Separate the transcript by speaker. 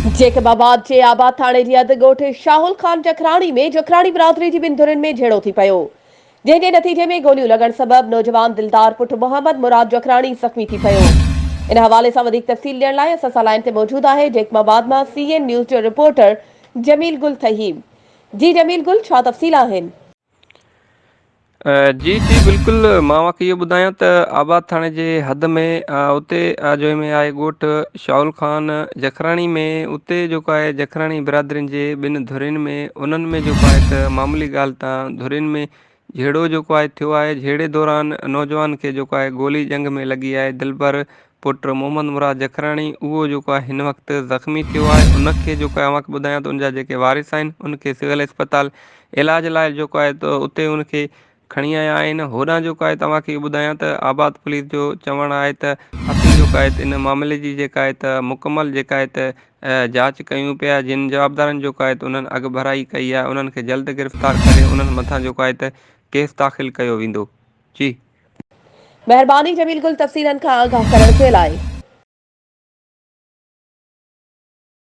Speaker 1: जेकबाबाद जे आबाद थाणे जी अधु ॻोठ शाहुल ख़ान जखराणी में जखराणी बिरादरी जी ॿिनि धुरियुनि में झेड़ो थी पियो, जंहिंजे नतीजे में गोलियूं लॻण सबबि नौजवान दिलदार पुटु मोहम्मद मुराद जखराणी ज़ख़्मी थी पियो। इन हवाले सां वधीक तफ़सील ॾियण लाइ असां सां लाइन ते मौजूदु आहे जेकबाबाद मां CN न्यूज़ जो रिपोर्टर जमील गुल थहीम। जी जमील गुल, छा तफ़सील आहिनि?
Speaker 2: जी जी बिल्कुलु, मां तव्हांखे इहो ॿुधायां त आबाद थाणे जे हद में उते जो में आहे ॻोठ शाहुल ख़ान जखराणी में, उते जेको आहे जखराणी बिरादरियुनि जे ॿिनि धुरियुनि में उन्हनि में जेको आहे त मामूली ॻाल्हि तां धुरियुनि में झेड़ो जेको आहे थियो आहे। झेड़े दौरान नौजवान खे जेको आहे गोली जंग में लॻी आहे। दिलबर पुटु मोहम्मद मुराद जखराणी उहो जेको आहे हिन वक़्तु ज़ख़्मी थियो आहे। उनखे जेको आहे तव्हांखे ॿुधायां त उनजा जेके वारिस आहिनि उनखे सिविल अस्पताल इलाज लाइ जेको आहे त उते उनखे खणी आया आहिनि। होॾां जेको आहे तव्हांखे ॿुधायां त आबाद पुलिस जो चवणु आहे त असीं जेको आहे त इन मामले जी जेका आहे त मुकमल जेका आहे त जांच कयूं पिया। जिन जवाबदारनि जेको आहे त उन्हनि अॻु भराई कई आहे, उन्हनि खे जल्द गिरफ़्तार करे उन्हनि मथां जेको आहे त केस दाख़िल कयो वेंदो। जी
Speaker 1: महिरबानी जमील गुल, तफ़सीलनि खां आगाह करण जे लाइ।